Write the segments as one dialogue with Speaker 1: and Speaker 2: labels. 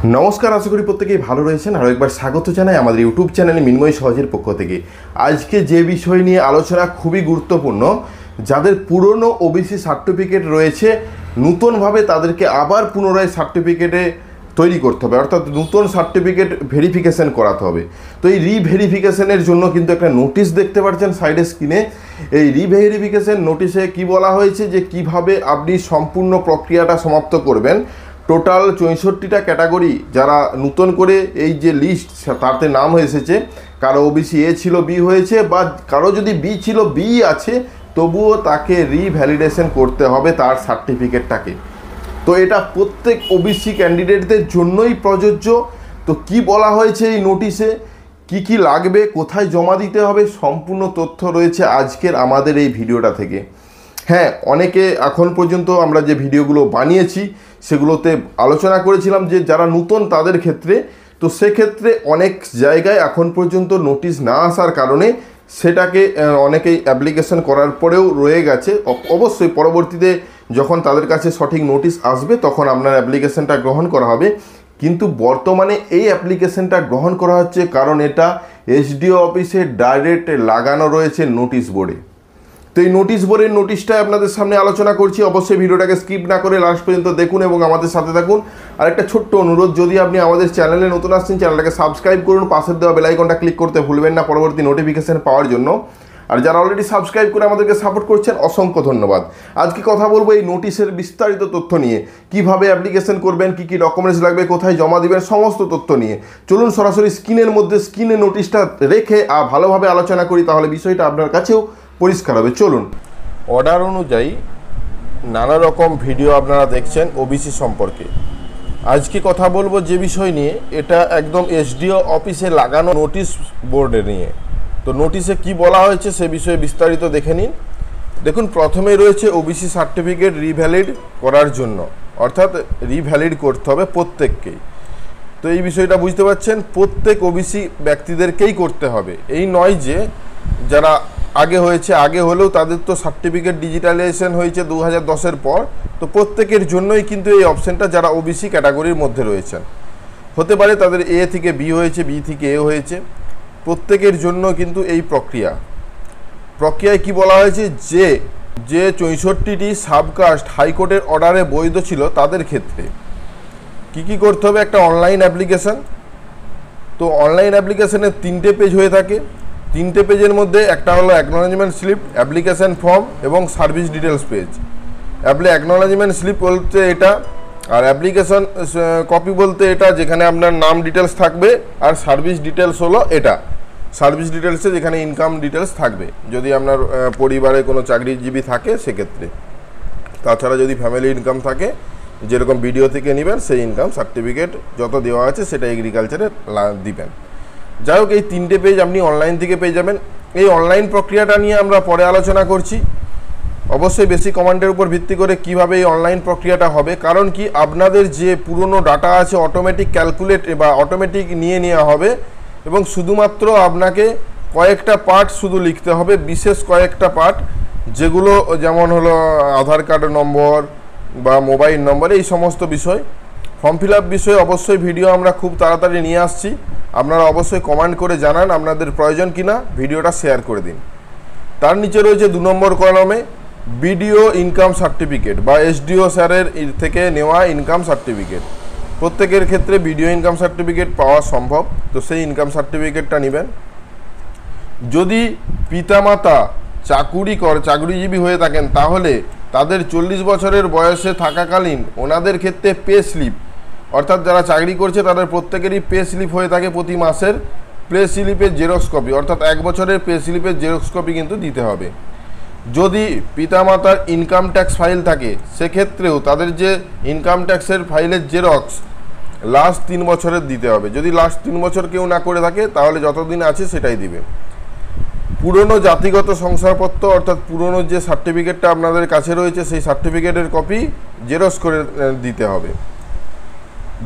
Speaker 1: নমস্কার, আশা করি প্রত্যেকেই ভালো রয়েছেন। আরও একবার স্বাগত জানাই আমাদের ইউটিউব চ্যানেলে মিনময় সহজের পক্ষ থেকে। আজকে যে বিষয় নিয়ে আলোচনা খুবই গুরুত্বপূর্ণ, যাদের পুরনো ওবিসি সার্টিফিকেট রয়েছে নূতনভাবে তাদেরকে আবার পুনরায় সার্টিফিকেটে তৈরি করতে হবে, অর্থাৎ নূতন সার্টিফিকেট ভেরিফিকেশন করাতে হবে। তো এই রিভেরিফিকেশনের জন্য কিন্তু একটা নোটিশ দেখতে পাচ্ছেন সাইডে স্ক্রিনে। এই রিভেরিফিকেশন নোটিশে কি বলা হয়েছে যে কিভাবে আপনি সম্পূর্ণ প্রক্রিয়াটা সমাপ্ত করবেন। টোটাল 64টা ক্যাটাগরি যারা নতুন করে এই যে লিস্ট তাতে নাম এসেছে, কারো ওবিসি এ ছিল বি হয়েছে, বা কারো যদি বি ছিল বি আছে তবুও তাকে রিভ্যালিডেশন করতে হবে তার সার্টিফিকেটটাকে। তো এটা প্রত্যেক ওবিসি ক্যান্ডিডেটদের জন্যই প্রযোজ্য। তো কি বলা হয়েছে এই নোটিশে, কি কি লাগবে, কোথায় জমা দিতে হবে, সম্পূর্ণ তথ্য রয়েছে আজকের আমাদের এই ভিডিওটা থেকে। হ্যাঁ, অনেকে এখন পর্যন্ত আমরা যে ভিডিওগুলো বানিয়েছি সেগুলোতে আলোচনা করেছিলাম যে যারা নতুন তাদের ক্ষেত্রে, তো সেক্ষেত্রে অনেক জায়গায় এখন পর্যন্ত নোটিশ না আসার কারণে সেটাকে অনেকেই অ্যাপ্লিকেশন করার পরেও রয়ে গেছে। অবশ্যই পরবর্তীতে যখন তাদের কাছে সঠিক নোটিশ আসবে তখন আপনার অ্যাপ্লিকেশনটা গ্রহণ করা হবে, কিন্তু বর্তমানে এই অ্যাপ্লিকেশনটা গ্রহণ করা হচ্ছে কারণ এটা এসডিও অফিসে ডাইরেক্ট লাগানো রয়েছে নোটিশ বোর্ডে। তো এই নোটিশ বোর্ডের নোটিশটা আপনাদের সামনে আলোচনা করছি। অবশ্যই ভিডিওটাকে স্কিপ না করে লাস্ট পর্যন্ত দেখুন এবং আমাদের সাথে থাকুন। আর একটা ছোট্ট অনুরোধ, যদি আপনি আমাদের চ্যানেলে নতুন আসছেন চ্যানেলটাকে সাবস্ক্রাইব করুন, পাশের দেওয়া বেল আইকনটা ক্লিক করতে ভুলবেন না পরবর্তী নোটিফিকেশন পাওয়ার জন্য। আর যারা অলরেডি সাবস্ক্রাইব করে আমাদেরকে সাপোর্ট করছেন অসংখ্য ধন্যবাদ। আজকে কথা বলবো এই নোটিশের বিস্তারিত তথ্য নিয়ে, কিভাবে অ্যাপ্লিকেশন করবেন, কি কি ডকুমেন্টস লাগবে, কোথায় জমা দিবেন, সমস্ত তথ্য নিয়ে। চলুন সরাসরি স্ক্রিনে নোটিশটা রেখে ভালোভাবে আলোচনা করি, তাহলে বিষয়টা আপনার কাছেও পরিষ্কার হবে। চলুন। অর্ডার অনুযায়ী নানা রকম ভিডিও আপনারা দেখছেন ওবিসি সম্পর্কে। আজকে কথা বলবো যে বিষয় নিয়ে, এটা একদম এসডিও অফিসে লাগানো নোটিশ বোর্ডে নিয়ে। তো নোটিশে কি বলা হয়েছে সে বিষয়ে বিস্তারিত দেখে নিন। দেখুন, প্রথমে রয়েছে ওবিসি সার্টিফিকেট রিভ্যালিড করার জন্য, অর্থাৎ রিভ্যালিড করতে হবে প্রত্যেককেই। তো এই বিষয়টা বুঝতে পারছেন, প্রত্যেক ওবিসি ব্যক্তিদেরকেই করতে হবে। এই নয় যে যারা আগে হয়েছে, আগে হলেও তাদের তো সার্টিফিকেট ডিজিটালাইজেশন হয়েছে 2010-এর পর, তো প্রত্যেকের জন্যই কিন্তু এই অপশানটা যারা ওবিসি ক্যাটাগরির মধ্যে রয়েছেন। হতে পারে তাদের এ থেকে বি হয়েছে, বি থেকে এ হয়েছে, প্রত্যেকের জন্য কিন্তু এই প্রক্রিয়ায় কি বলা হয়েছে যে 64টি সাবকাস্ট হাইকোর্টের অর্ডারে বৈধ ছিল তাদের ক্ষেত্রে কি করতে হবে। একটা অনলাইন অ্যাপ্লিকেশন। তো অনলাইন অ্যাপ্লিকেশনের 3টে পেজ হয়ে থাকে। 3টে পেজের মধ্যে একটা হলো অ্যাকনোলেজমেন্ট স্লিপ, অ্যাপ্লিকেশন ফর্ম এবং service details page. Acknowledgement slip বলতে এটা, আর অ্যাপ্লিকেশন কপি বলতে এটা যেখানে আপনার নাম ডিটেলস থাকবে, আর সার্ভিস ডিটেলস হলো এটা। সার্ভিস ডিটেলসে যেখানে ইনকাম ডিটেলস থাকবে যদি আপনার পরিবারে কোনো চাকরিজীবী থাকে সেক্ষেত্রে। তাছাড়া যদি ফ্যামিলি ইনকাম থাকে, যেরকম ভিডিও থেকে নেবেন সেই ইনকাম সার্টিফিকেট যত দেওয়া আছে সেটা এগ্রিকালচারে দিবেন। যাই হোক, এই 3টে পেজ আপনি অনলাইন থেকে পেয়ে যাবেন। এই অনলাইন প্রক্রিয়াটা নিয়ে আমরা পরে আলোচনা করছি। অবশ্যই বেশি কমান্ডের উপর ভিত্তি করে কিভাবে এই অনলাইন প্রক্রিয়াটা হবে, কারণ কি আপনাদের যে পুরনো ডাটা আছে অটোমেটিক ক্যালকুলেট বা অটোমেটিক নিয়ে নেওয়া হবে, এবং শুধুমাত্র আপনাকে কয়েকটা পার্ট শুধু লিখতে হবে, বিশেষ কয়েকটা পার্ট, যেগুলো যেমন হলো আধার কার্ড নম্বর বা মোবাইল নম্বর, এই সমস্ত বিষয়। ফর্ম ফিল আপ বিষয়ে অবশ্যই ভিডিও আমরা খুব তাড়াতাড়ি নিয়ে আসছি। আপনারা অবশ্যই কমেন্ট করে জানান আপনাদের প্রয়োজন কিনা, ভিডিওটা শেয়ার করে দিন। তার নিচে রয়েছে 2 নম্বর কলামে বিডিও ইনকাম সার্টিফিকেট বা এসডিও স্যারের থেকে নেওয়া ইনকাম সার্টিফিকেট। প্রত্যেকের ক্ষেত্রে বিডিও ইনকাম সার্টিফিকেট পাওয়া সম্ভব, তো সেই ইনকাম সার্টিফিকেটটা নেবেন। যদি পিতামাতা চাকরিজীবী হয়ে থাকেন তাহলে তাদের 40 বছরের বয়সে থাকাকালীন ওনাদের ক্ষেত্রে পে স্লিপ, অর্থাৎ যারা চাকরি করছে তাদের প্রত্যেকেরই পে স্লিপ হয়ে থাকে প্রতি মাসের, পে স্লিপের জেরক্স কপি, অর্থাৎ 1 বছরের পে স্লিপের জেরক্স কপি কিন্তু দিতে হবে। যদি পিতামাতার ইনকাম ট্যাক্স ফাইল থাকে সেক্ষেত্রেও তাদের যে ইনকাম ট্যাক্সের ফাইলের জেরক্স লাস্ট 3 বছরের দিতে হবে। যদি লাস্ট 3 বছর কেউ না করে থাকে তাহলে যতদিন আছে সেটাই দিবে। পুরনো জাতিগত শংসাপত্র, অর্থাৎ পুরনো যে সার্টিফিকেটটা আপনাদের কাছে রয়েছে সেই সার্টিফিকেটের কপি জেরক্স করে দিতে হবে।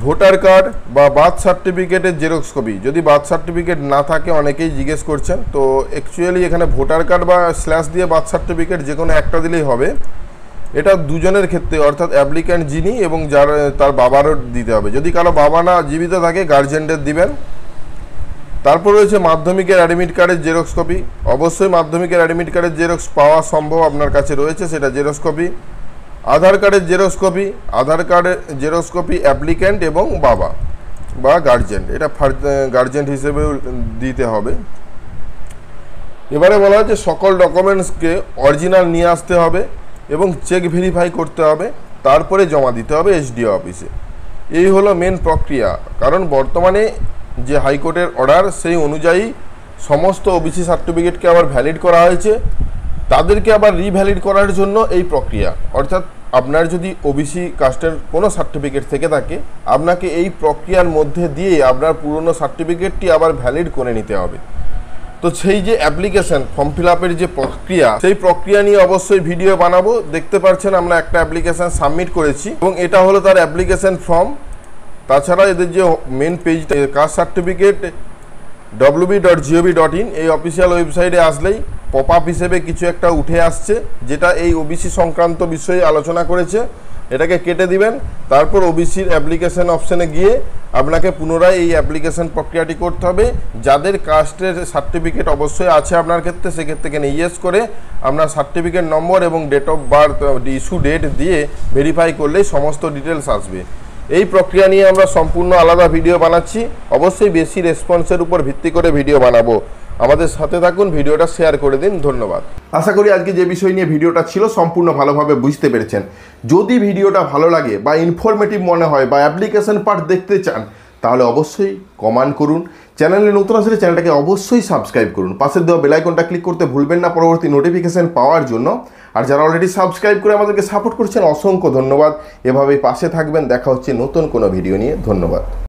Speaker 1: ভোটার কার্ড বা বার্থ সার্টিফিকেটের জেরক্স কপি, যদি বার্থ সার্টিফিকেট না থাকে অনেকেই জিজ্ঞেস করছেন, তো অ্যাকচুয়ালি এখানে ভোটার কার্ড বা স্ল্যাশ দিয়ে বার্থ সার্টিফিকেট যে কোনো একটা দিলেই হবে। এটা দুজনের ক্ষেত্রে, অর্থাৎ অ্যাপ্লিক্যান্ট যিনি এবং যার তার বাবারও দিতে হবে। যদি কারো বাবা না জীবিত থাকে গার্জেনদের দিবেন। তারপর রয়েছে মাধ্যমিকের অ্যাডমিট কার্ডের জেরক্স কপি। অবশ্যই মাধ্যমিকের অ্যাডমিট কার্ডের জেরক্স পাওয়া সম্ভব আপনার কাছে রয়েছে, সেটা জেরক্স কপি। আধার কার্ডের জেরক্স কপি, আধার কার্ডের জেরক্স কপি অ্যাপ্লিক্যান্ট এবং বাবা বা গার্জেন, এটা গার্জেন হিসেবেও দিতে হবে। এবারে বলা হচ্ছে সকল ডকুমেন্টসকে অরিজিনাল নিয়ে আসতে হবে এবং চেক ভেরিফাই করতে হবে, তারপরে জমা দিতে হবে এসডিও অফিসে। এই হলো মেন প্রক্রিয়া। কারণ বর্তমানে যে হাইকোর্টের অর্ডার সেই অনুযায়ী সমস্ত ওবিসি সার্টিফিকেটকে আবার ভ্যালিড করা হয়েছে, তাদেরকে আবার রিভ্যালিড করার জন্য এই প্রক্রিয়া। অর্থাৎ আপনার যদি ওবিসি কাস্টের কোনো সার্টিফিকেট থেকে থাকে, আপনাকে এই প্রক্রিয়ার মধ্যে দিয়ে আপনার পুরনো সার্টিফিকেটটি আবার ভ্যালিড করে নিতে হবে। তো সেই যে অ্যাপ্লিকেশন ফর্ম ফিল আপের যে প্রক্রিয়া, সেই প্রক্রিয়া নিয়ে অবশ্যই ভিডিও বানাবো। দেখতে পাচ্ছেন আমরা একটা অ্যাপ্লিকেশন সাবমিট করেছি এবং এটা হলো তার অ্যাপ্লিকেশন ফর্ম। তাছাড়া এদের যে মেন পেজটা কাস্ট সার্টিফিকেট www.gov.in এই অফিসিয়াল ওয়েবসাইটে আসলেই পপ আপ হিসেবে কিছু একটা উঠে আসছে, যেটা এই ওবিসি সংক্রান্ত বিষয়ে আলোচনা করেছে। এটাকে কেটে দিবেন। তারপর ওবিসির অ্যাপ্লিকেশন অপশানে গিয়ে আপনাকে পুনরায় এই অ্যাপ্লিকেশন প্রক্রিয়াটি করতে হবে। যাদের কাস্টের সার্টিফিকেট অবশ্যই আছে আপনার ক্ষেত্রে, সেক্ষেত্রে এখানে ইয়েস করে আপনার সার্টিফিকেট নম্বর এবং date of birth issue date দিয়ে ভেরিফাই করলেই সমস্ত ডিটেলস আসবে। এই প্রক্রিয়া নিয়ে আমরা সম্পূর্ণ আলাদা ভিডিও বানাচ্ছি। অবশ্যই বেশি রেসপন্সের উপর ভিত্তি করে ভিডিও বানাবো। আমাদের সাথে থাকুন, ভিডিওটা শেয়ার করে দিন। ধন্যবাদ। আশা করি আজকে যে বিষয় নিয়ে ভিডিওটা ছিল সম্পূর্ণ ভালোভাবে বুঝতে পেরেছেন। যদি ভিডিওটা ভালো লাগে বা ইনফরমেটিভ মনে হয় বা অ্যাপ্লিকেশন পার্ট দেখতে চান, তাহলে অবশ্যই কমেন্ট করুন। চ্যানেলে নতুন আসলে চ্যানেলটাকে অবশ্যই সাবস্ক্রাইব করুন। পাশের দেওয়া বেল আইকনটা ক্লিক করতে ভুলবেন না পরবর্তী নোটিফিকেশন পাওয়ার জন্য। আর যারা অলরেডি সাবস্ক্রাইব করে আমাদেরকে সাপোর্ট করছেন, অসংখ্য ধন্যবাদ। এভাবেই পাশে থাকবেন। দেখা হচ্ছে নতুন কোনো ভিডিও নিয়ে। ধন্যবাদ।